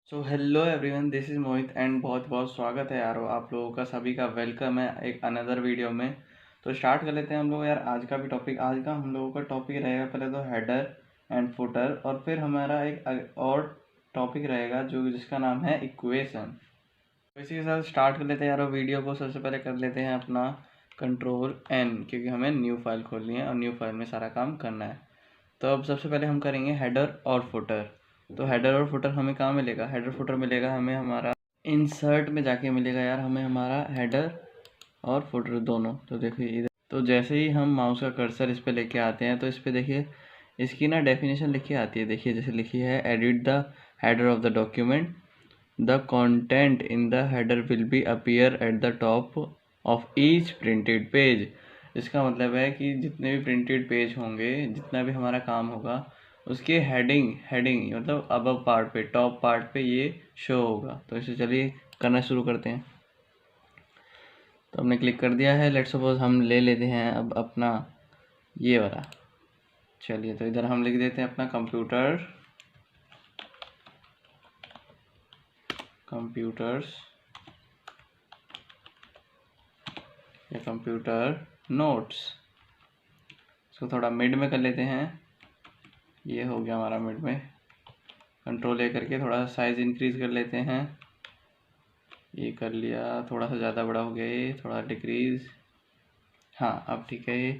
So hello everyone, this is Mohit and बहुत बहुत स्वागत है यारो, आप लोगों का सभी का वेलकम है एक अनदर वीडियो में। तो स्टार्ट कर लेते हैं हम लोग यार आज का भी टॉपिक। आज का हम लोगों का टॉपिक रहेगा पहले तो हेडर एंड फुटर, और फिर हमारा एक और टॉपिक रहेगा जो जिसका नाम है इक्वेशन। तो इसी के साथ स्टार्ट कर लेते हैं यारो वीडियो को। सबसे पहले कर लेते हैं अपना Ctrl+N, क्योंकि हमें न्यू फाइल खोलनी है और न्यू फाइल में सारा काम करना है। तो अब सबसे पहले हम करेंगे हेडर और फुटर। तो हेडर और फुटर हमें कहाँ मिलेगा? हेडर फुटर मिलेगा हमें हमारा इंसर्ट में जाके मिलेगा यार, हमें हमारा हेडर और फुटर दोनों। तो देखिए इधर, तो जैसे ही हम माउस का कर्सर इस पे लेके आते हैं तो इस पे देखिए इसकी ना डेफिनेशन लिखी आती है। देखिए जैसे लिखी है, edit the header of the document, the content in the header will be appear at the top of each printed page. इसका मतलब है कि जितने भी प्रिंटेड पेज होंगे, जितना भी हमारा काम होगा, उसके हेडिंग हेडिंग मतलब अबव पार्ट पे, टॉप पार्ट पे ये शो होगा। तो इसे चलिए करना शुरू करते हैं। तो हमने क्लिक कर दिया है। लेट्स सपोज हम ले लेते हैं अब अपना ये वाला। चलिए तो इधर हम लिख देते हैं अपना कंप्यूटर्स या कंप्यूटर नोट्स। इसको थोड़ा मिड में कर लेते हैं। ये हो गया हमारा मिड में। Ctrl+A करके थोड़ा सा साइज इंक्रीज कर लेते हैं। ये कर लिया, थोड़ा सा ज़्यादा बड़ा हो गया ये, थोड़ा डिक्रीज। हाँ अब ठीक है। ये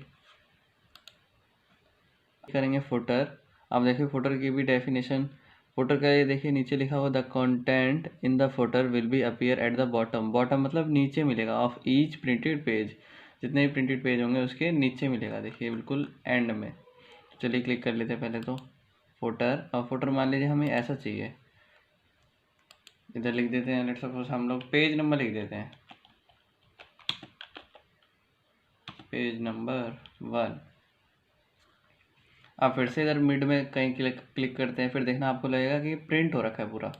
करेंगे फुटर। अब देखिए फुटर की भी डेफिनेशन, फुटर का ये देखिए नीचे लिखा हुआ, the content in the footer will be appear at the bottom. Bottom मतलब नीचे मिलेगा, ऑफ ईच प्रिंटेड पेज। जितने भी प्रिंटेड पेज होंगे उसके नीचे मिलेगा, देखिए बिल्कुल एंड में। चलिए क्लिक कर लेते हैं पहले तो फुटर। और फुटर मान लीजिए हमें ऐसा चाहिए, इधर लिख देते हैं, लेट्स सपोज हम लोग पेज नंबर लिख देते हैं, पेज नंबर 1। आप फिर से इधर मिड में कहीं क्लिक करते हैं, फिर देखना आपको लगेगा कि प्रिंट हो रखा है पूरा।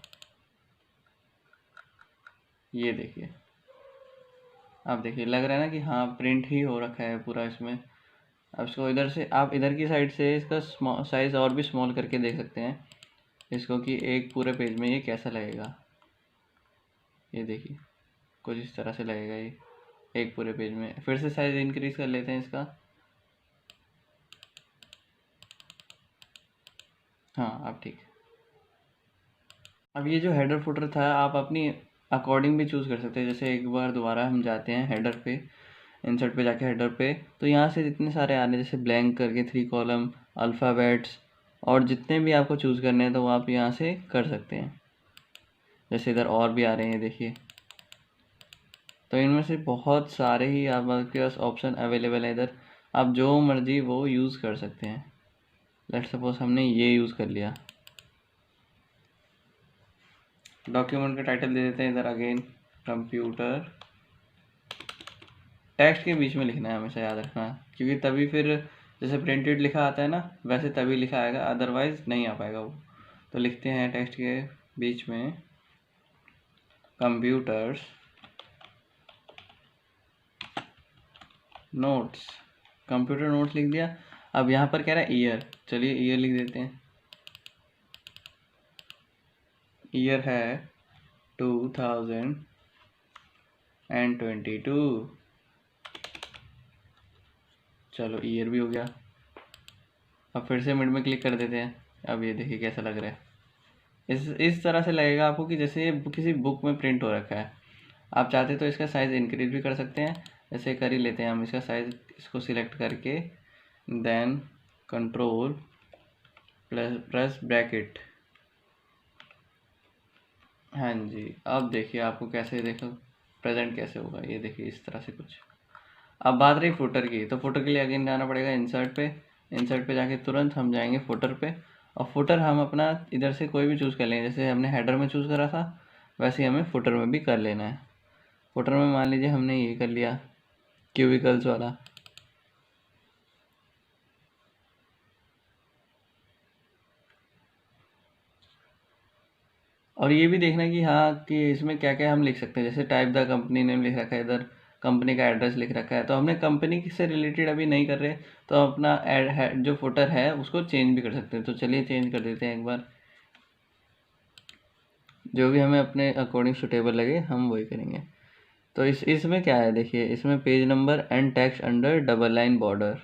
ये देखिए, आप देखिए लग रहा है ना कि हाँ प्रिंट ही हो रखा है पूरा इसमें। अब इसको इधर से, आप इधर की साइड से इसका साइज़ और भी स्मॉल करके देख सकते हैं इसको, कि एक पूरे पेज में ये कैसा लगेगा। ये देखिए कुछ इस तरह से लगेगा ये एक पूरे पेज में। फिर से साइज़ इंक्रीज कर लेते हैं इसका। हाँ अब ठीक है। अब ये जो हेडर फुटर था, आप अपनी अकॉर्डिंग भी चूज़ कर सकते हैं। जैसे एक बार दोबारा हम जाते हैं हेडर पे, इंसर्ट पे जाके हेडर पे, तो यहाँ से जितने सारे आ रहे हैं जैसे ब्लैंक करके 3 कॉलम, अल्फ़ाबेट्स, और जितने भी आपको चूज़ करने हैं तो वो आप यहाँ से कर सकते हैं। जैसे इधर और भी आ रहे हैं देखिए, तो इनमें से बहुत सारे ही आपके पास ऑप्शन अवेलेबल है। इधर आप जो मर्जी वो यूज़ कर सकते हैं। लेट्स सपोज हमने ये यूज़ कर लिया। डॉक्यूमेंट का टाइटल दे देते हैं इधर अगेन कंप्यूटर। टेक्स्ट के बीच में लिखना है हमेशा, याद रखना, क्योंकि तभी फिर जैसे प्रिंटेड लिखा आता है ना, वैसे तभी लिखा आएगा, अदरवाइज नहीं आ पाएगा वो। तो लिखते हैं टेक्स्ट के बीच में कंप्यूटर्स नोट्स। कंप्यूटर नोट्स लिख दिया। अब यहाँ पर कह रहा है ईयर, चलिए ईयर लिख देते हैं। ईयर है 2022। चलो ईयर भी हो गया। अब फिर से मिड में क्लिक कर देते हैं। अब ये देखिए कैसा लग रहा है। इस तरह से लगेगा आपको कि जैसे ये किसी बुक में प्रिंट हो रखा है। आप चाहते तो इसका साइज़ इंक्रीज भी कर सकते हैं। ऐसे कर ही लेते हैं हम इसका साइज़, इसको सिलेक्ट करके देन कंट्रोल प्रेस ब्रैकेट। हाँ जी, अब देखिए आपको कैसे, देखो प्रेजेंट कैसे होगा। ये देखिए इस तरह से कुछ। अब बात रही फुटर की, तो फुटर के लिए अगेन जाना पड़ेगा इंसर्ट पे। इंसर्ट पे जाके तुरंत हम जाएंगे फुटर पे, और फुटर हम अपना इधर से कोई भी चूज़ कर लेंगे। जैसे हमने हेडर में चूज़ करा था वैसे ही हमें फुटर में भी कर लेना है। फुटर में मान लीजिए हमने ये कर लिया क्यूबिकल्स वाला। और ये भी देखना कि हाँ कि इसमें क्या क्या हम लिख सकते हैं। जैसे टाइप द कंपनी नेम लिख रखा है, इधर कंपनी का एड्रेस लिख रखा है, तो हमने कंपनी से रिलेटेड अभी नहीं कर रहे, तो अपना जो फुटर है उसको चेंज भी कर सकते हैं। तो चलिए चेंज कर देते हैं एक बार। जो भी हमें अपने अकॉर्डिंग सुटेबल लगे हम वही करेंगे। तो इसमें क्या है देखिए, इसमें page number and text under double line border,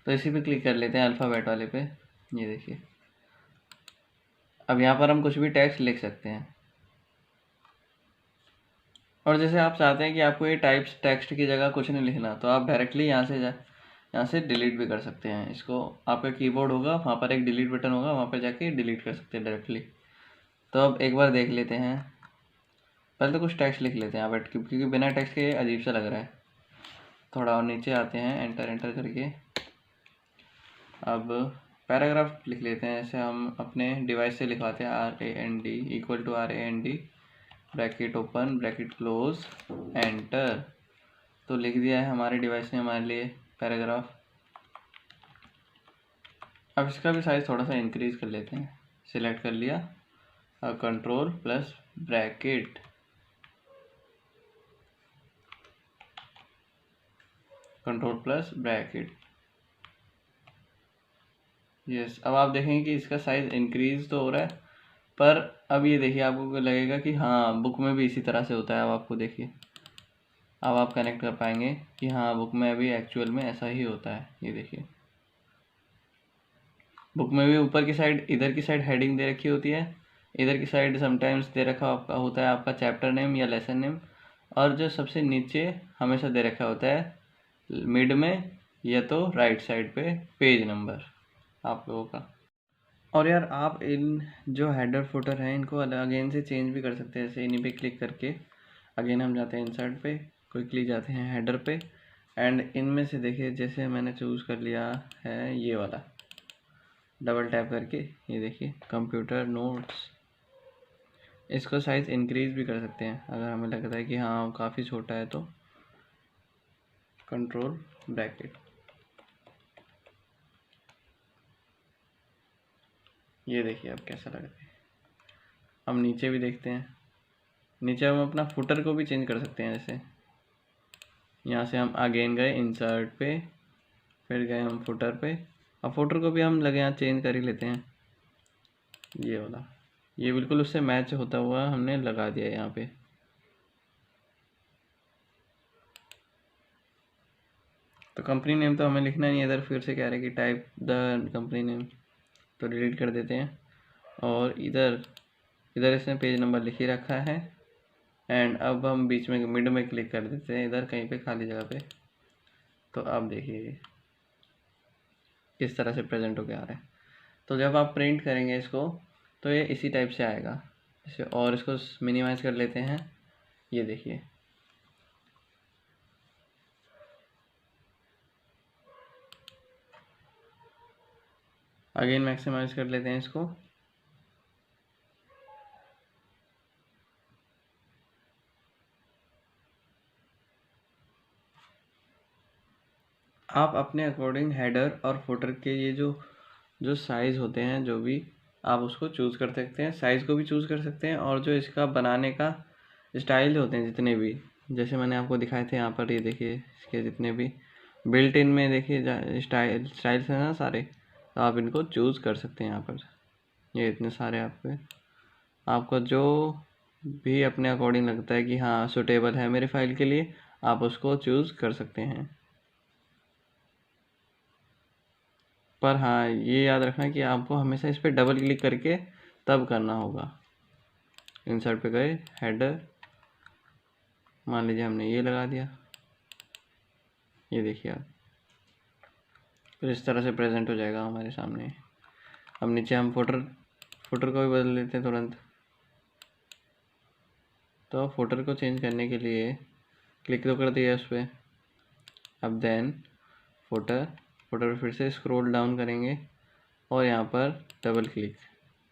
तो इसी पे क्लिक कर लेते हैं अल्फ़ाबेट वाले पे। ये देखिए, अब यहाँ पर हम कुछ भी टेक्स्ट लिख सकते हैं। और जैसे आप चाहते हैं कि आपको ये टाइप्स टेक्स्ट की जगह कुछ नहीं लिखना, तो आप डायरेक्टली यहाँ से डिलीट भी कर सकते हैं इसको। आपका कीबोर्ड होगा, वहाँ पर एक डिलीट बटन होगा, वहाँ पर जाके डिलीट कर सकते हैं डायरेक्टली। तो अब एक बार देख लेते हैं, पहले तो कुछ टेक्स्ट लिख लेते हैं यहाँ पर, क्योंकि बिना टेक्स्ट के अजीब सा लग रहा है। थोड़ा और नीचे आते हैं, एंटर करके अब पैराग्राफ लिख लेते हैं। ऐसे हम अपने डिवाइस से लिखवाते हैं, RAND equal to RAND bracket open bracket close enter. तो लिख दिया है हमारे डिवाइस ने हमारे लिए पैराग्राफ। अब इसका भी साइज़ थोड़ा सा इंक्रीज़ कर लेते हैं। सिलेक्ट कर लिया, control plus bracket, control plus bracket, yes. अब आप देखेंगे कि इसका साइज़ इंक्रीज़ तो हो रहा है, पर अब ये देखिए आपको लगेगा कि हाँ बुक में भी इसी तरह से होता है। अब आपको देखिए, अब आप कनेक्ट कर पाएंगे कि हाँ बुक में अभी एक्चुअल में ऐसा ही होता है। ये देखिए, बुक में भी ऊपर की साइड, इधर की साइड हेडिंग दे रखी होती है, इधर की साइड समटाइम्स दे रखा आपका होता है आपका चैप्टर नेम या लेसन नेम, और जो सबसे नीचे हमेशा दे रखा होता है मिड में या तो राइट साइड पे पेज नंबर आप लोगों का। और यार आप इन जो हेडर फुटर हैं इनको अगेन से चेंज भी कर सकते हैं। जैसे इन्हीं पे क्लिक करके अगेन हम जाते हैं इंसर्ट पे, क्विकली जाते हैं हेडर पे, एंड इनमें से देखिए जैसे मैंने चूज़ कर लिया है ये वाला, डबल टैप करके ये देखिए कंप्यूटर नोट्स, इसको साइज़ इंक्रीज़ भी कर सकते हैं अगर हमें लगता है कि हाँ काफ़ी छोटा है तो कंट्रोल ब्रैकेट। ये देखिए अब कैसा लग रहा है। हम नीचे भी देखते हैं, नीचे हम अपना फुटर को भी चेंज कर सकते हैं। जैसे यहाँ से हम अगेन गए इंसर्ट पे, फिर गए हम फुटर पे, अब फुटर को भी हम लगे यहाँ चेंज कर ही लेते हैं। ये वाला, ये बिल्कुल उससे मैच होता हुआ हमने लगा दिया यहाँ पे। तो कंपनी नेम तो हमें लिखना नहीं है, इधर फिर से कह रहे हैं कि टाइप द कंपनी नेम, तो डिलीट कर देते हैं। और इधर इसने पेज नंबर लिख ही रखा है, एंड अब हम बीच में मिड में क्लिक कर देते हैं इधर कहीं पे खाली जगह पे। तो अब देखिए इस तरह से प्रेजेंट होके आ रहा है। तो जब आप प्रिंट करेंगे इसको तो ये इसी टाइप से आएगा इसे, और इसको मिनिमाइज कर लेते हैं। ये देखिए, अगेन मैक्सिमाइज कर लेते हैं इसको। आप अपने अकॉर्डिंग हेडर और फुटर के ये जो साइज़ होते हैं जो भी, आप उसको चूज़ कर सकते हैं, साइज़ को भी चूज़ कर सकते हैं, और जो इसका बनाने का स्टाइल होते हैं जितने भी, जैसे मैंने आपको दिखाए थे यहाँ पर, ये देखिए इसके जितने भी बिल्ट इन में देखिए स्टाइल्स हैं ना सारे, तो आप इनको चूज़ कर सकते हैं यहाँ पर। ये इतने सारे आपको जो भी अपने अकॉर्डिंग लगता है कि हाँ सूटेबल है मेरे फाइल के लिए, आप उसको चूज़ कर सकते हैं। पर हाँ ये याद रखना कि आपको हमेशा इस पर डबल क्लिक करके तब करना होगा। इंसर्ट पे गए, हेडर मान लीजिए हमने ये लगा दिया, ये देखिए आप, फिर इस तरह से प्रेजेंट हो जाएगा हमारे सामने। अब नीचे हम फुटर को भी बदल लेते हैं तुरंत। तो फुटर को चेंज करने के लिए क्लिक तो कर दिया उस पर, अब देन फुटर पे फिर से स्क्रॉल डाउन करेंगे और यहाँ पर डबल क्लिक,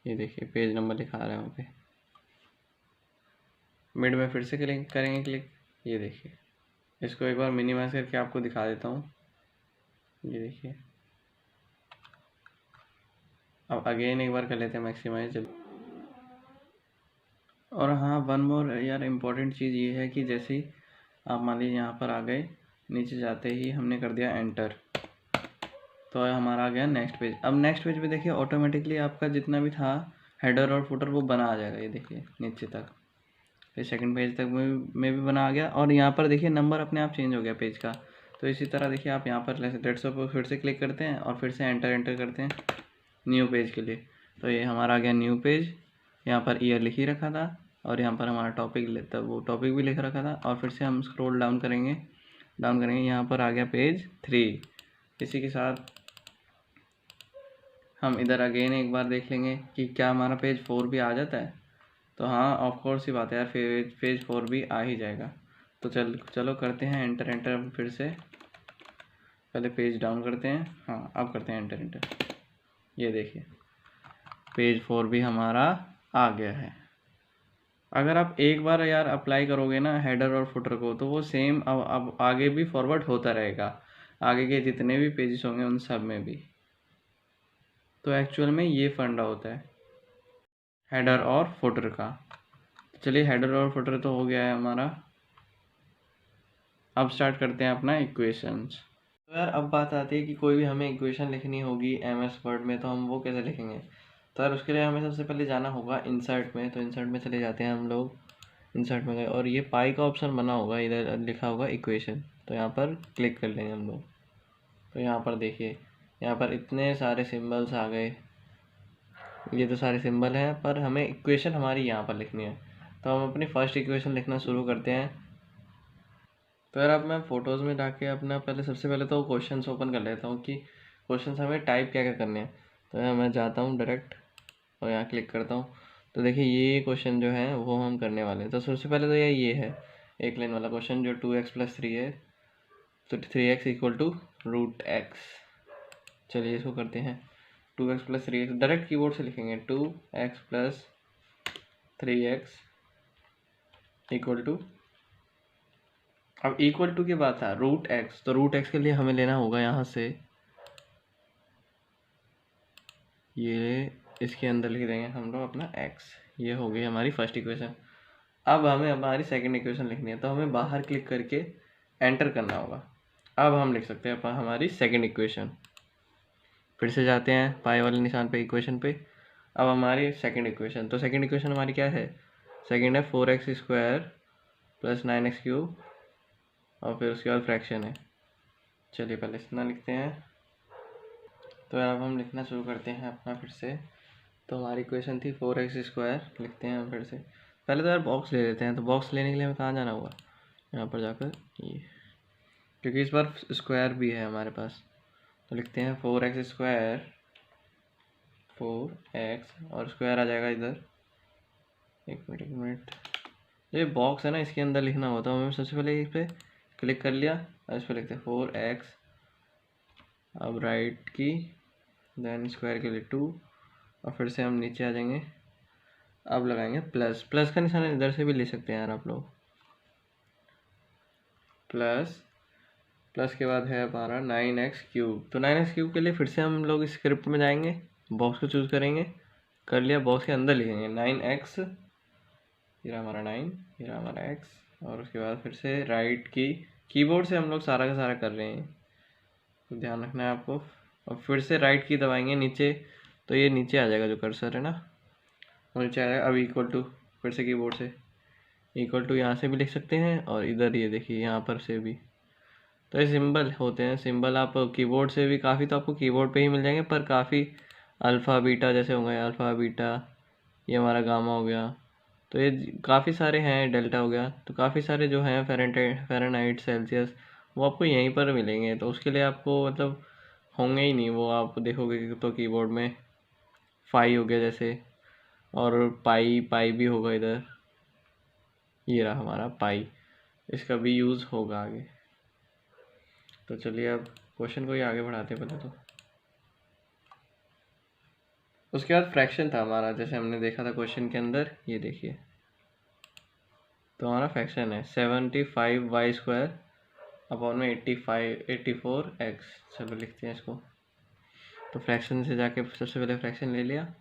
ये देखिए पेज नंबर लिखा रहा है वहाँ पे। मिड में फिर से क्लिक करेंगे क्लिक, ये देखिए। इसको एक बार मिनिमाइज करके आपको दिखा देता हूँ, ये देखिए। अब अगेन एक बार कर लेते हैं मैक्सिमाइज। और हाँ वन मोर यार इम्पोर्टेंट चीज़ ये है कि जैसे ही आप मान लीजिए यहाँ पर आ गए, नीचे जाते ही हमने कर दिया एंटर, तो हमारा आ गया नेक्स्ट पेज। अब नेक्स्ट पेज पे देखिए ऑटोमेटिकली आपका जितना भी था हेडर और फुटर वो बना आ जाएगा, ये देखिए नीचे तक, फिर सेकंड पेज तक में भी बना आ गया। और यहाँ पर देखिए नंबर अपने आप चेंज हो गया पेज का। तो इसी तरह देखिए आप यहाँ पर लेट्स सपोज फिर से क्लिक करते हैं और फिर से एंटर करते हैं न्यू पेज के लिए। तो ये हमारा आ गया न्यू पेज। यहाँ पर ईयर लिख ही रखा था और यहाँ पर हमारा टॉपिक लेता वो टॉपिक भी लिख रखा था। और फिर से हम स्क्रॉल डाउन करेंगे यहाँ पर आ गया पेज 3। इसी के साथ हम इधर अगेन एक बार देख लेंगे कि क्या हमारा पेज 4 भी आ जाता है। तो हाँ ऑफ कोर्स ही बात है यार, पेज 4 भी आ ही जाएगा। तो चलो करते हैं एंटर फिर से। पहले पेज डाउन करते हैं, हाँ अब करते हैं एंटर। ये देखिए पेज 4 भी हमारा आ गया है। अगर आप एक बार यार अप्लाई करोगे ना हेडर और फुटर को, तो वो सेम अब आगे भी फॉरवर्ड होता रहेगा, आगे के जितने भी पेजेस होंगे उन सब में भी। तो एक्चुअल में ये फंडा होता है हेडर और फुटर का। चलिए हेडर और फुटर तो हो गया है हमारा। अब स्टार्ट करते हैं अपना इक्वेशंस। तो यार अब बात आती है कि कोई भी हमें इक्वेशन लिखनी होगी MS वर्ड में, तो हम वो कैसे लिखेंगे। तो यार उसके लिए हमें सबसे पहले जाना होगा इंसर्ट में। तो इंसर्ट में चले जाते हैं हम लोग, इंसर्ट में गए और ये पाई का ऑप्शन बना होगा, इधर लिखा होगा इक्वेशन। तो यहाँ पर क्लिक कर लेंगे हम लोग। तो यहाँ पर देखिए यहाँ पर इतने सारे सिम्बल्स आ गए, ये तो सारे सिंबल हैं, पर हमें इक्वेशन हमारी यहाँ पर लिखनी है। तो हम अपनी फर्स्ट इक्वेशन लिखना शुरू करते हैं। तो यार अब मैं फ़ोटोज़ में जाके अपना पहले सबसे पहले तो क्वेश्चंस ओपन कर लेता हूँ कि क्वेश्चंस हमें टाइप क्या क्या करने हैं। तो यहाँ मैं जाता हूँ डायरेक्ट और यहाँ क्लिक करता हूँ। तो देखिए ये क्वेश्चन जो है वो हम करने वाले हैं। तो सबसे पहले तो ये है एक लाइन वाला क्वेश्चन जो 2x + 3 है। तो 3x = √x। चलिए इसको करते हैं 2x + 3x। डायरेक्ट कीबोर्ड से लिखेंगे 2x + 3x = अब इक्वल टू की बात है √x। तो √x के लिए हमें लेना होगा यहाँ से ये, इसके अंदर लिख देंगे हम लोग अपना x। ये हो गई हमारी फर्स्ट इक्वेशन। अब हमें हमारी सेकंड इक्वेशन लिखनी है। तो हमें बाहर क्लिक करके एंटर करना होगा। अब हम लिख सकते हैं हमारी सेकंड इक्वेशन। फिर से जाते हैं पाई वाले निशान पे, इक्वेशन पे। अब हमारी सेकंड इक्वेशन, तो सेकंड इक्वेशन हमारी क्या है, सेकंड है 4x² + 9x³ और फिर उसके बाद फ्रैक्शन है। चलिए पहले इतना लिखते हैं। तो अब हम लिखना शुरू करते हैं अपना फिर से। तो हमारी इक्वेशन थी 4x², लिखते हैं हम फिर से। पहले तो यार बॉक्स ले लेते हैं। तो बॉक्स लेने के लिए हमें कहाँ जाना होगा, यहाँ पर जाकर ये, क्योंकि इस बार स्क्वायर भी है हमारे पास। तो लिखते हैं 4x² 4x और स्क्वायर आ जाएगा इधर। एक मिनट ये बॉक्स है ना, इसके अंदर लिखना होता है। हमें सबसे पहले इस पर क्लिक कर लिया और इस पर लिखते हैं 4x, अब राइट की, देन स्क्वायर के लिए 2 और फिर से हम नीचे आ जाएंगे। अब लगाएंगे प्लस का निशान इधर से भी ले सकते हैं यार आप लोग। प्लस के बाद है हमारा 9x³। तो 9x³ के लिए फिर से हम लोग स्क्रिप्ट में जाएंगे, बॉक्स को चूज़ करेंगे, कर लिया, बॉक्स के अंदर लिखेंगे 9x, ये हमारा 9, ये हमारा x और उसके बाद फिर से राइट की, कीबोर्ड से हम लोग सारा का सारा कर रहे हैं, तो ध्यान रखना है आपको। और फिर से राइट की दबाएंगे नीचे, तो ये नीचे आ जाएगा जो कर्सर है ना, वो नीचे आएगा। अब इक्वल टू, फिर से कीबोर्ड से इक्वल टू यहाँ से भी लिख सकते हैं और इधर ये देखिए यहाँ पर से भी। तो ये सिंबल होते हैं, सिंबल आप कीबोर्ड से भी काफ़ी, तो आपको कीबोर्ड पे ही मिल जाएंगे, पर काफ़ी अल्फ़ा बीटा जैसे होंगे, अल्फ़ा बीटा, ये हमारा गामा हो गया। तो ये काफ़ी सारे हैं, डेल्टा हो गया। तो काफ़ी सारे जो हैं फ़ारेनहाइट, सेल्सियस, वो आपको यहीं पर मिलेंगे। तो उसके लिए आपको मतलब होंगे ही नहीं, वो आप देखोगे तो कीबोर्ड में फाई हो गया जैसे, और पाई भी होगा इधर, ये रहा हमारा पाई, इसका भी यूज़ होगा आगे। तो चलिए अब क्वेश्चन को ही आगे बढ़ाते हैं पहले तो। उसके बाद फ्रैक्शन था हमारा, जैसे हमने देखा था क्वेश्चन के अंदर, ये देखिए। तो हमारा फ्रैक्शन है 75y² अपॉन में 84x। चलो लिखते हैं इसको। तो फ्रैक्शन से जाके सबसे पहले फ्रैक्शन ले लिया,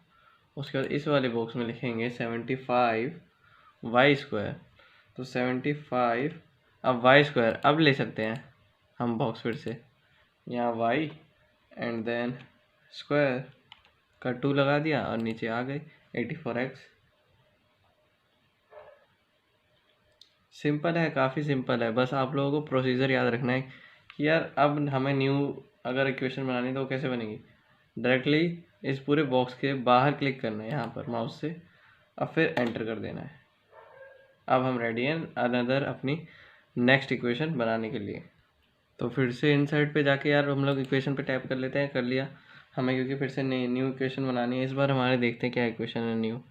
उसके बाद इस वाले बॉक्स में लिखेंगे 75y²। तो 75, अब y², अब ले सकते हैं हम बॉक्स फिर से, यहाँ y एंड देन स्क्वायर का 2 लगा दिया और नीचे आ गए। 84x। सिंपल है, काफ़ी सिंपल है, बस आप लोगों को प्रोसीजर याद रखना है कि यार अब हमें न्यू अगर इक्वेशन बनानी है तो वो कैसे बनेगी। डायरेक्टली इस पूरे बॉक्स के बाहर क्लिक करना है यहाँ पर माउस से, अब फिर एंटर कर देना है। अब हम रेडी हैं अनदर अपनी नेक्स्ट इक्वेशन बनाने के लिए। तो फिर से इनसाइड पे जाके यार हम लोग इक्वेशन पे टैप कर लेते हैं। कर लिया हमें, क्योंकि फिर से न्यू इक्वेशन बनानी है। इस बार हमारे देखते हैं क्या इक्वेशन है न्यू।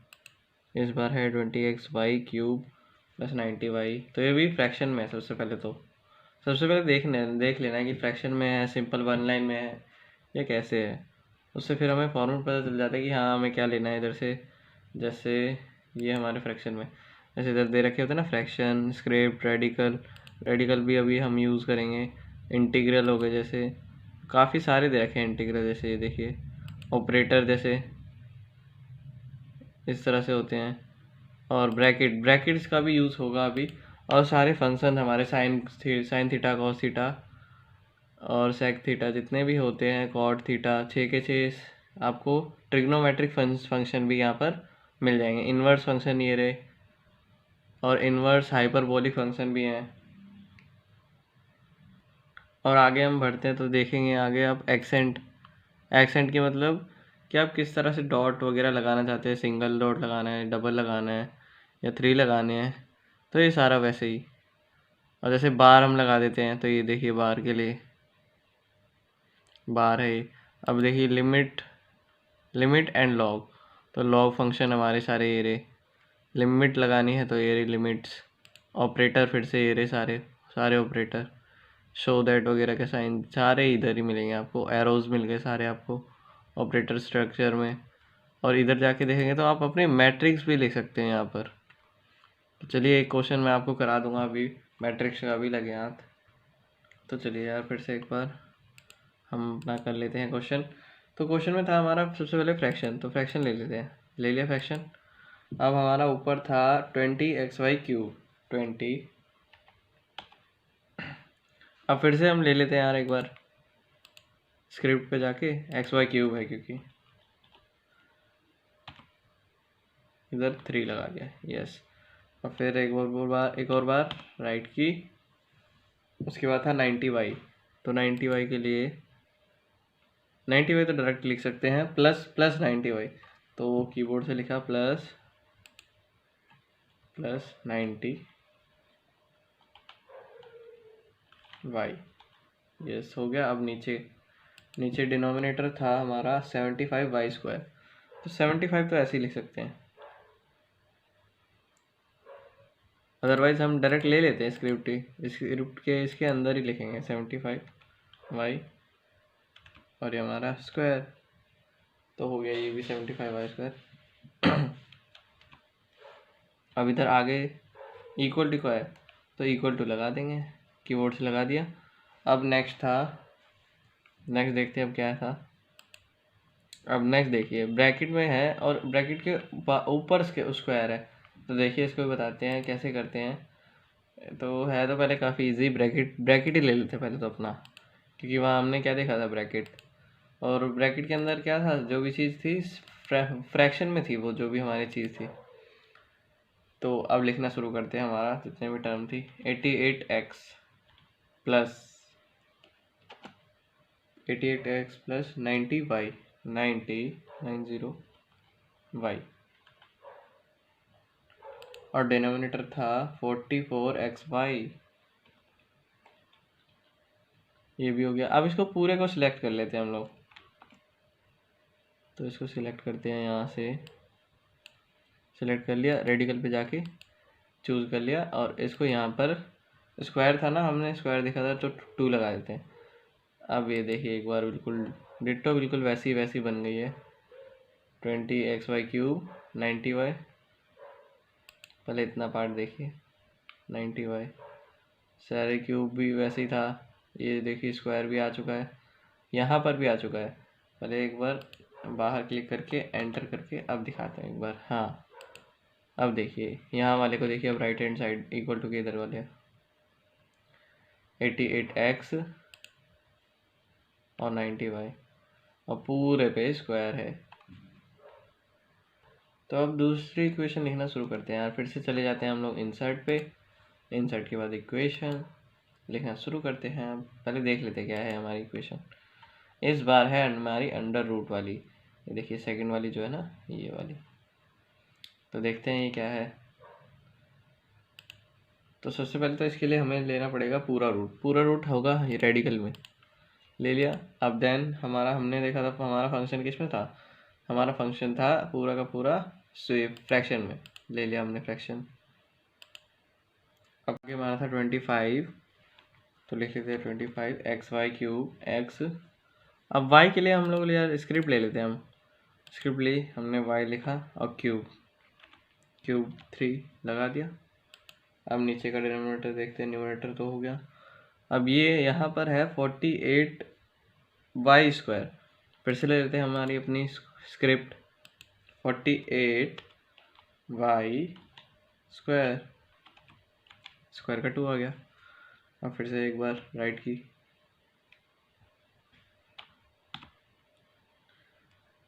इस बार है 20x/3 + 90y। तो ये भी फ्रैक्शन में है। सबसे पहले देख लेना है कि फ्रैक्शन में है, सिंपल वन लाइन में है या कैसे है। उससे फिर हमें फॉर्मूला पता चल जाता है कि हाँ हमें क्या लेना है इधर से। जैसे ये हमारे फ्रैक्शन में जैसे इधर दे रखे होते हैं ना, फ्रैक्शन, स्क्रिप्ट, रेडिकल भी अभी हम यूज़ करेंगे। इंटीग्रल हो गए, जैसे काफ़ी सारे दे रखे हैं इंटीग्रल। जैसे ये देखिए ऑपरेटर जैसे इस तरह से होते हैं। और ब्रैकेट्स का भी यूज़ होगा अभी। और सारे फंक्शन हमारे साइन थीटा, कॉस थीटा और सेक थीटा जितने भी होते हैं, कॉट थीटा, 6 के 6 आपको ट्रिग्नोमेट्रिक फंक्शन भी यहाँ पर मिल जाएंगे। इन्वर्स फंक्शन ये रहे, और इन्वर्स हाइपरबोलिक फंक्शन भी हैं। और आगे हम बढ़ते हैं तो देखेंगे आगे आप एक्सेंट की मतलब कि आप किस तरह से डॉट वगैरह लगाना चाहते हैं। सिंगल डॉट लगाना है, डबल लगाना है या 3 लगाने हैं, तो ये सारा वैसे ही। और जैसे बार हम लगा देते हैं, तो ये देखिए बार के लिए बार है ये। अब देखिए लिमिट एंड लॉग, तो लॉग फंक्शन हमारे सारे ये रहे। लिमिट लगानी है तो ये रही लिमिट्स। ऑपरेटर फिर से ये रहे सारे सारे ऑपरेटर। शो दैट वगैरह के साइन सारे इधर ही मिलेंगे आपको। एरोज मिल गए सारे आपको ऑपरेटर स्ट्रक्चर में। और इधर जाके देखेंगे तो आप अपने मैट्रिक्स भी लिख सकते हैं यहाँ पर। तो चलिए एक क्वेश्चन मैं आपको करा दूंगा अभी, मैट्रिक्स का भी लगे हाथ। तो चलिए यार फिर से एक बार हम अपना कर लेते हैं क्वेश्चन। तो क्वेश्चन में था हमारा सबसे पहले फ्रैक्शन, तो फ्रैक्शन ले लेते हैं। ले लिया फ्रैक्शन। अब हमारा ऊपर था 20x/3 20। अब फिर से हम ले लेते हैं यार एक बार स्क्रिप्ट पे जाके, x/3 है क्योंकि इधर 3 लगा दिया, यस। और फिर एक और बार राइट की। उसके बाद था 90y। तो 90y के लिए 90y तो डायरेक्ट लिख सकते हैं, प्लस 90y। तो कीबोर्ड से लिखा प्लस 90y। यस हो गया। अब नीचे डिनोमिनेटर था हमारा 75y²। तो 75 तो ऐसे ही लिख सकते हैं, अदरवाइज हम डायरेक्ट ले लेते हैं स्क्रिप्ट के इसके अंदर ही लिखेंगे 75y और ये हमारा स्क्वायर। तो हो गया ये भी 75y²। अब इधर आगे इक्वल टू का है तो इक्वल टू लगा देंगे, कीबोर्ड से लगा दिया। अब नेक्स्ट देखते हैं अब क्या था। अब नेक्स्ट देखिए ब्रैकेट में है और ब्रैकेट के ऊपर स्क्वायर है। तो देखिए इसको भी बताते हैं कैसे करते हैं। तो है तो पहले काफ़ी इजी, ब्रैकेट ही ले लेते हैं पहले तो अपना, क्योंकि वहाँ हमने क्या देखा था ब्रैकेट। और ब्रैकेट के अंदर क्या था, जो भी चीज़ थी फ्रैक्शन में थी, वो जो भी हमारी चीज़ थी। तो अब लिखना शुरू करते हैं। हमारा जितने भी टर्म थी 88x प्लस 90y 90y और डिनोमिनेटर था 44xy। ये भी हो गया। अब इसको पूरे को सिलेक्ट कर लेते हैं हम लोग। तो इसको सिलेक्ट करते हैं, यहाँ से सिलेक्ट कर लिया, रेडिकल पे जाके चूज़ कर लिया। और इसको यहाँ पर स्क्वायर था ना, हमने स्क्वायर देखा था, तो 2 लगा देते हैं। अब ये देखिए एक बार बिल्कुल डिट्टो बिल्कुल वैसी बन गई है। 20x/3 90y। पहले इतना पार्ट देखिए 90y। सारे क्यूब भी वैसे ही था। ये देखिए स्क्वायर भी आ चुका है, यहाँ पर भी आ चुका है। पहले एक बार बाहर क्लिक करके एंटर करके अब दिखाते हैं एक बार। हाँ अब देखिए यहाँ वाले को देखिए, अब right hand side equal to के इधर वाले 88x और 90y और पूरे पे स्क्वायर है। तो अब दूसरी इक्वेशन लिखना शुरू करते हैं यार। फिर से चले जाते हैं हम लोग इंसर्ट पे। इंसर्ट के बाद इक्वेशन लिखना शुरू करते हैं। अब पहले देख लेते हैं क्या है हमारी इक्वेशन। इस बार है हमारी अंडर रूट वाली। ये देखिए सेकंड वाली जो है ना, ये वाली। तो देखते हैं ये क्या है। तो सबसे पहले तो इसके लिए हमें लेना पड़ेगा पूरा रूट। पूरा रूट होगा ये रेडिकल में, ले लिया। अब देन हमने देखा था हमारा फंक्शन किस में था। हमारा फंक्शन था पूरा का पूरा फ्रैक्शन में, ले लिया हमने फ्रैक्शन। अब आगे हमारा था 25, तो लिख लेते हैं 25 एक्स वाई क्यूब एक्स। अब वाई के लिए हम लोग यार स्क्रिप्ट ले लेते हैं। हम स्क्रिप्ट ली, हमने वाई लिखा और क्यूब 3 लगा दिया। अब नीचे का डिनोमिनेटर देखते हैं, न्यूमरेटर तो हो गया। अब ये यहाँ पर है 48 वाई स्क्वायर। फिर से ले लेते हैं हमारी अपनी स्क्रिप्ट 48 वाई स्क्वायर, स्क्वायर का 2 आ गया। अब फिर से एक बार राइट की।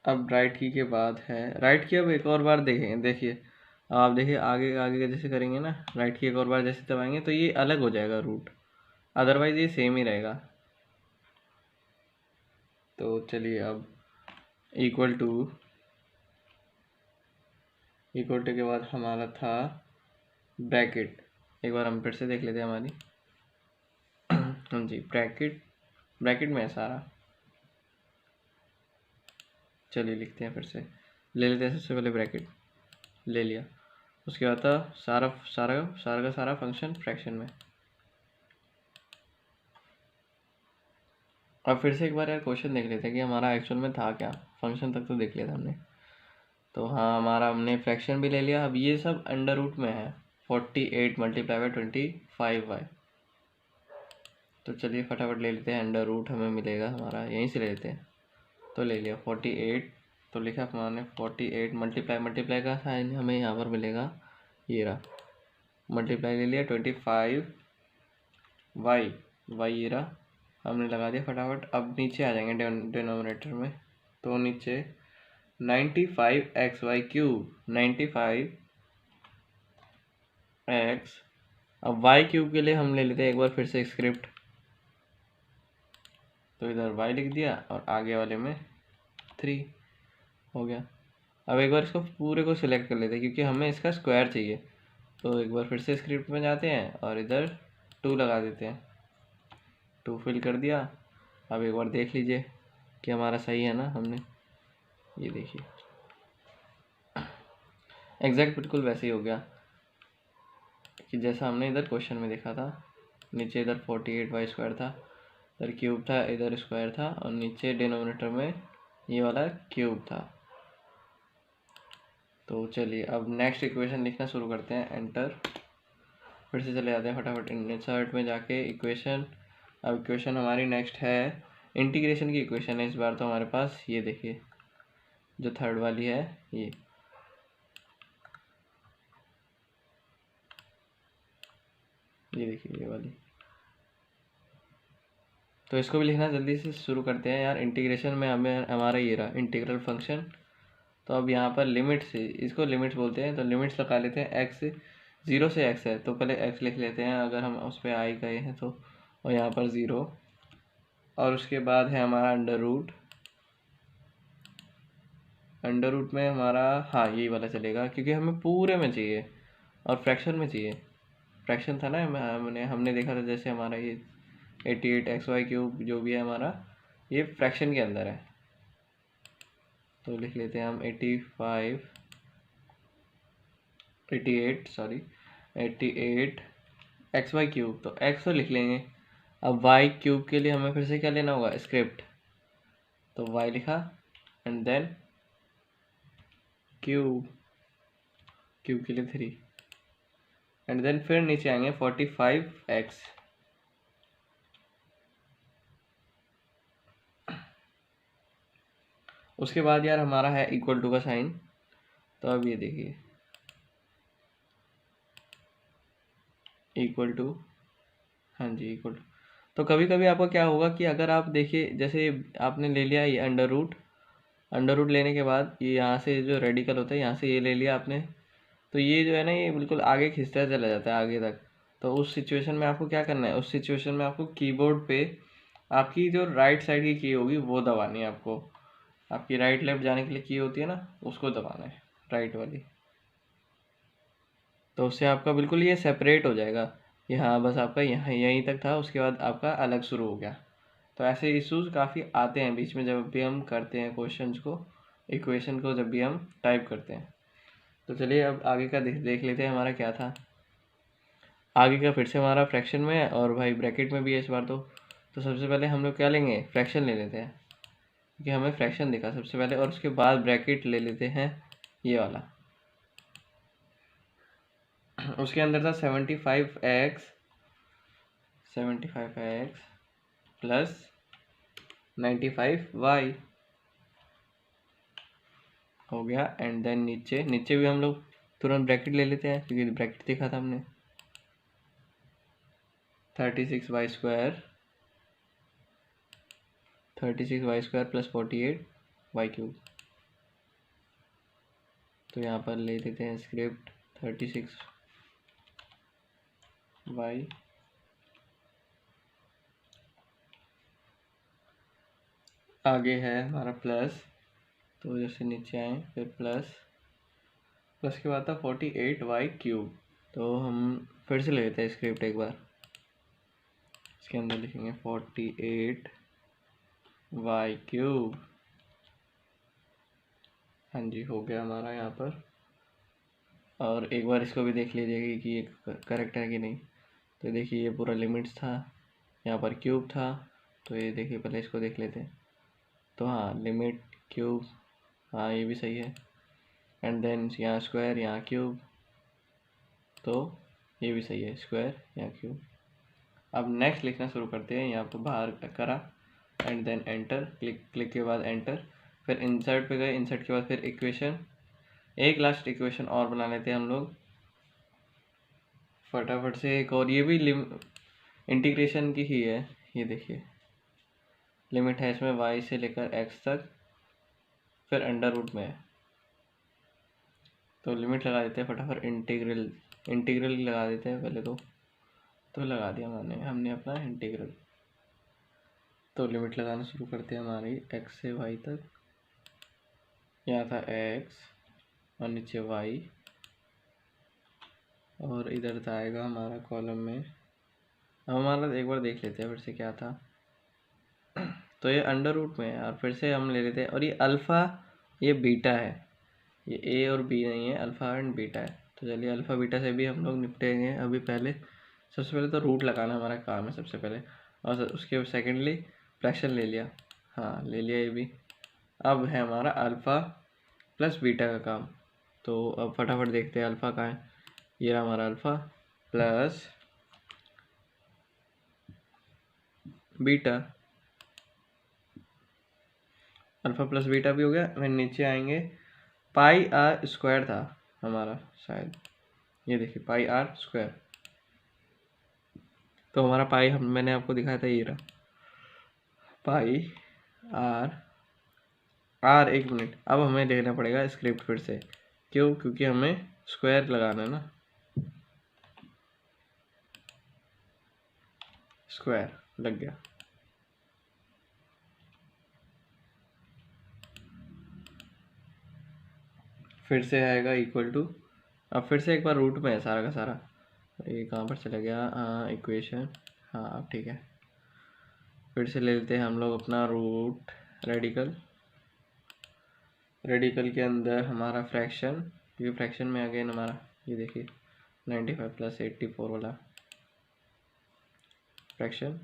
अब राइट की के बाद है राइट की। अब एक और बार देखिए आप देखिए आगे आगे जैसे करेंगे ना, राइट की एक और बार जैसे दबाएंगे तो ये अलग हो जाएगा रूट, अदरवाइज ये सेम ही रहेगा। तो चलिए अब इक्वल टू के बाद हमारा था ब्रैकेट। एक बार हम फिर से देख लेते हैं हमारी हाँ जी, ब्रैकेट में है सारा। चलिए लिखते हैं फिर से, ले लेते हैं सबसे पहले ब्रैकेट ले लिया। उसके बाद था सारा का सारा फंक्शन फ्रैक्शन में। अब फिर से एक बार यार क्वेश्चन देख लेते हैं कि हमारा एक्चुअल में था क्या। फंक्शन तक तो देख लिया था हमने। तो हाँ, हमने फ्रैक्शन भी ले लिया। अब ये सब अंडर रूट में है, 48 मल्टीप्लाई बाई 25y। तो चलिए फटाफट ले लेते हैं अंडर रूट, हमें मिलेगा हमारा यहीं से ले लेते हैं। तो ले लिया 48, तो लिखा हमने 48 मल्टीप्लाई का साइन हमें यहाँ पर मिलेगा, ये रहा। मल्टीप्लाई ले लिया 25 वाई ये रहा, हमने लगा दिया फटाफट। अब नीचे आ जाएंगे डिनोमिनेटर में। तो नीचे 95 एक्स वाई क्यूब, 95 एक्स। अब वाई क्यूब के लिए हम ले लेते हैं एक बार फिर से स्क्रिप्ट। तो इधर वाई लिख दिया और आगे वाले में 3 हो गया। अब एक बार इसको पूरे को सिलेक्ट कर लेते हैं क्योंकि हमें इसका स्क्वायर चाहिए। तो एक बार फिर से स्क्रिप्ट में जाते हैं और इधर 2 लगा देते हैं। 2 फिल कर दिया। अब एक बार देख लीजिए कि हमारा सही है ना। हमने ये देखिए एग्जैक्ट बिल्कुल वैसे ही हो गया कि जैसा हमने इधर क्वेश्चन में देखा था। नीचे इधर 48 वाई स्क्वायर था, इधर क्यूब था, इधर स्क्वायर था और नीचे डिनोमिनेटर में ये वाला क्यूब था। तो चलिए अब नेक्स्ट इक्वेशन लिखना शुरू करते हैं। एंटर, फिर से चले जाते हैं फटाफट इंसर्ट में जाके इक्वेशन। अब इक्वेशन हमारी नेक्स्ट है इंटीग्रेशन की इक्वेशन है इस बार तो हमारे पास। ये देखिए जो थर्ड वाली है, ये देखिए ये वाली। तो इसको भी लिखना जल्दी से शुरू करते हैं यार। इंटीग्रेशन में हमें हमारा ये रहा इंटीग्रल फंक्शन। तो अब यहाँ पर लिमिट्स, इसको लिमिट्स बोलते हैं। तो लिमिट्स लगा लेते हैं। एक्स 0 से x है तो पहले x लिख लेते हैं अगर हम उस पर आई गए हैं तो, और यहाँ पर 0। और उसके बाद है हमारा अंडर रूट में हमारा हाँ यही वाला चलेगा क्योंकि हमें पूरे में चाहिए और फ्रैक्शन में चाहिए। फ्रैक्शन था ना, हमने देखा था जैसे हमारा ये 88 एक्स वाई क्यूब जो भी है हमारा, ये फ्रैक्शन के अंदर है। तो लिख लेते हैं हम 88 एक्स वाई क्यूब। तो एक्स तो लिख लेंगे। अब वाई क्यूब के लिए हमें फिर से क्या लेना होगा, स्क्रिप्ट। तो वाई लिखा एंड देन क्यूब के लिए 3 एंड देन फिर नीचे आएंगे 45x। उसके बाद यार हमारा है इक्वल टू का साइन। तो अब ये देखिए इक्वल टू, हाँ जी इक्वल टू। तो कभी कभी आपका क्या होगा कि अगर आप देखिए जैसे आपने ले लिया ये अंडर रूट अंडर रूट लेने के बाद ये यहाँ से जो रेडिकल होता है यहाँ से ये ले लिया आपने, तो ये जो है ना ये बिल्कुल आगे खिंचता चला जाता है आगे तक। तो उस सिचुएशन में आपको क्या करना है, उस सिचुएशन में आपको कीबोर्ड पे आपकी जो राइट साइड की की होगी वो दबानी है आपको। आपकी राइट लेफ्ट जाने के लिए की होती है ना, उसको दबाना है, राइट वाली। तो उससे आपका बिल्कुल ये सेपरेट हो जाएगा कि हाँ बस आपका यहाँ यहीं तक था, उसके बाद आपका अलग शुरू हो गया। तो ऐसे इश्यूज काफ़ी आते हैं बीच में जब भी हम करते हैं क्वेश्चंस को, इक्वेशन को जब भी हम टाइप करते हैं। तो चलिए अब आगे का देख लेते हैं हमारा क्या था। आगे का फिर से हमारा फ्रैक्शन में है और भाई ब्रैकेट में भी है इस बार। तो सबसे पहले हम लोग क्या लेंगे, फ्रैक्शन ले लेते हैं क्योंकि हमें फ्रैक्शन दिखा सबसे पहले, और उसके बाद ब्रैकेट ले लेते हैं ये वाला। उसके अंदर था 75x प्लस 95y हो गया। एंड देन नीचे नीचे भी हम लोग तुरंत ब्रैकेट ले लेते हैं क्योंकि ब्रैकेट देखा था हमने। 36y square plus 48y cube. तो यहाँ पर ले लेते हैं स्क्रिप्ट 36y आगे है हमारा प्लस, तो जैसे नीचे आए फिर प्लस के बाद था 48y क्यूब। तो हम फिर से ले लेते हैं स्क्रिप्ट एक बार, इसके अंदर लिखेंगे 48y क्यूब। हाँ जी हो गया हमारा यहाँ पर। और एक बार इसको भी देख लीजिएगा कि ये करेक्ट है कि नहीं। तो देखिए ये पूरा लिमिट्स था, यहाँ पर क्यूब था, तो ये देखिए पहले इसको देख लेते हैं। तो हाँ लिमिट क्यूब, हाँ ये भी सही है। एंड देन यहाँ स्क्वायर यहाँ क्यूब, तो ये भी सही है, स्क्वायर यहाँ क्यूब। अब नेक्स्ट लिखना शुरू करते हैं, यहाँ पर बाहर करा एंड देन एंटर, क्लिक के बाद एंटर, फिर इंसर्ट पे गए, इंसर्ट के बाद फिर इक्वेशन, एक लास्ट इक्वेशन और बना लेते हैं हम लोग फटाफट से एक। और ये भी इंटीग्रेशन की ही है, ये देखिए लिमिट है इसमें y से लेकर x तक, फिर अंडर रूट में है। तो लिमिट लगा देते हैं फटाफट, इंटीग्रल लगा देते हैं पहले तो लगा दिया हमने अपना इंटीग्रल। तो लिमिट लगाना शुरू करते हैं हमारी x से y तक, यहाँ था x और नीचे y, और इधर था आएगा हमारा कॉलम में। अब हमारा एक बार देख लेते हैं फिर से क्या था। तो ये अंडर रूट में है और फिर से हम ले लेते हैं, और ये अल्फ़ा ये बीटा है, ये ए और बी नहीं है, अल्फ़ा एंड बीटा है। तो चलिए अल्फ़ा बीटा से भी हम लोग निपटेंगे अभी। पहले सबसे पहले तो रूट लगाना हमारा काम है सबसे पहले, और उसके सेकेंडली फ्रैक्शन ले लिया, हाँ ले लिया ये भी। अब है हमारा अल्फ़ा प्लस बीटा का काम। तो अब फटाफट देखते हैं अल्फ़ा कहाँ है, ये रहा हमारा alpha plus beta, alpha plus beta भी हो गया। फिर नीचे आएंगे पाई आर स्क्वायर था हमारा शायद, ये देखिए पाई आर स्क्वायर। तो हमारा पाई मैंने आपको दिखाया था, ये रहा पाई आर एक मिनट, अब हमें देखना पड़ेगा स्क्रिप्ट फिर से, क्यों, क्योंकि हमें स्क्वायर लगाना है ना, स्क्वायर लग गया। फिर से आएगा इक्वल टू, अब फिर से एक बार रूट में है सारा का सारा, ये कहाँ पर चला गया, इक्वेशन, हाँ अब ठीक है। फिर से ले लेते हैं हम लोग अपना रूट रेडिकल के अंदर हमारा फ्रैक्शन, क्योंकि फ्रैक्शन में अगेन हमारा ये देखिए 95 प्लस 84 वाला फ्रैक्शन,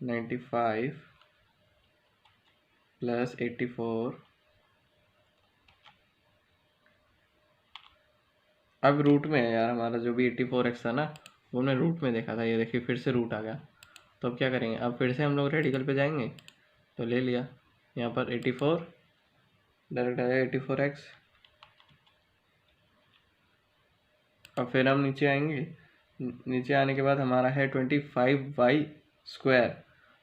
95 प्लस 84। अब रूट में है यार हमारा, जो भी 84x था ना वो हमने रूट में देखा था, ये देखिए फिर से रूट आ गया। तो अब क्या करेंगे, अब फिर से हम लोग रेडिकल पे जाएंगे, तो ले लिया यहाँ पर 84 डायरेक्ट आ जाएगा 84x। अब फिर हम नीचे आएंगे, नीचे आने के बाद हमारा है 25y स्क्वायर,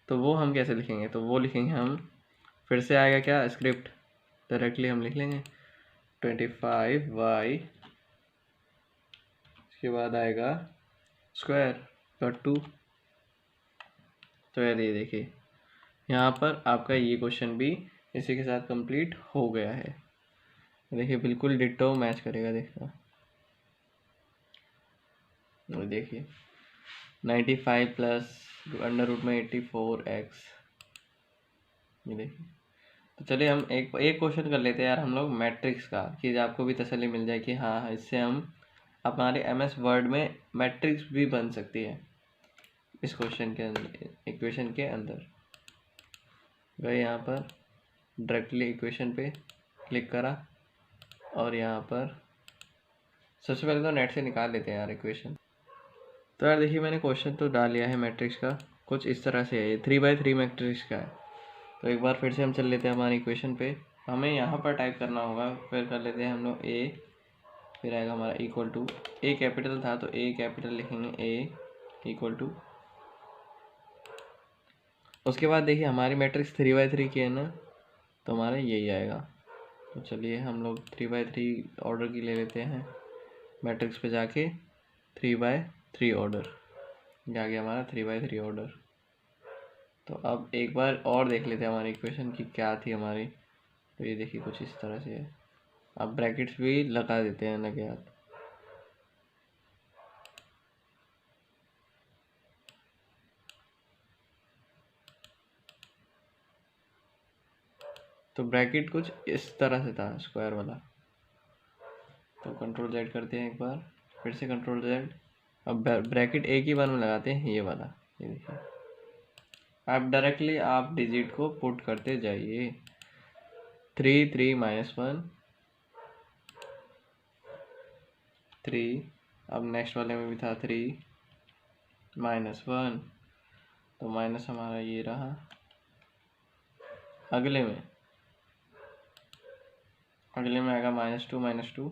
तो वो हम कैसे लिखेंगे, तो वो लिखेंगे हम फिर से आएगा क्या, स्क्रिप्ट डायरेक्टली हम लिख लेंगे 25y, इसके बाद आएगा स्क्वायर डॉट 2। तो यार ये देखिए यहाँ पर आपका ये क्वेश्चन भी इसी के साथ कंप्लीट हो गया है। देखिए बिल्कुल डिट्टो मैच करेगा, देखना देखिए 95 प्लस अंडर रूट में 84x, ये देखिए। तो चलिए हम एक एक क्वेश्चन कर लेते हैं यार हम लोग मैट्रिक्स का, कि आपको भी तसल्ली मिल जाए कि हाँ इससे हम हमारे MS वर्ड में मैट्रिक्स भी बन सकती है। इस क्वेश्चन के अंदर, इक्वेशन के अंदर गए, यहाँ पर डायरेक्टली इक्वेशन पे क्लिक करा और यहाँ पर सबसे पहले तो नेट से निकाल लेते हैं यार इक्वेशन। तो यार देखिए मैंने क्वेश्चन तो डाल लिया है मैट्रिक्स का, कुछ इस तरह से है, ये 3x3 मैट्रिक्स का है। तो एक बार फिर से हम चल लेते हैं हमारी इक्वेशन पे, हमें यहाँ पर टाइप करना होगा, फिर कर लेते हैं हम लोग a, फिर आएगा हमारा इक्वल टू, a कैपिटल था तो a कैपिटल लिखेंगे, a इक्वल टू, उसके बाद देखिए हमारी मैट्रिक्स 3x3 की है ना, तो हमारा यही आएगा। तो चलिए हम लोग 3x3 ऑर्डर की ले लेते हैं, मैट्रिक्स पे जाके 3x3 ऑर्डर, ये आ गया हमारा 3x3 ऑर्डर। तो अब एक बार और देख लेते हैं हमारी इक्वेशन की क्या थी हमारी। तो ये देखिए कुछ इस तरह से है, अब ब्रैकेट्स भी लगा देते हैं लगे हाथ। तो ब्रैकेट कुछ इस तरह से था, स्क्वायर वाला। तो कंट्रोल Z करते हैं एक बार, फिर से कंट्रोल Z, अब ब्रैकेट एक ही बार में लगाते हैं ये वाला, ये देखिए। आप डायरेक्टली आप डिजिट को पुट करते जाइए, 3 3 -1 3, अब नेक्स्ट वाले में भी था 3 -1, तो माइनस हमारा ये रहा। अगले में आएगा -2 -2,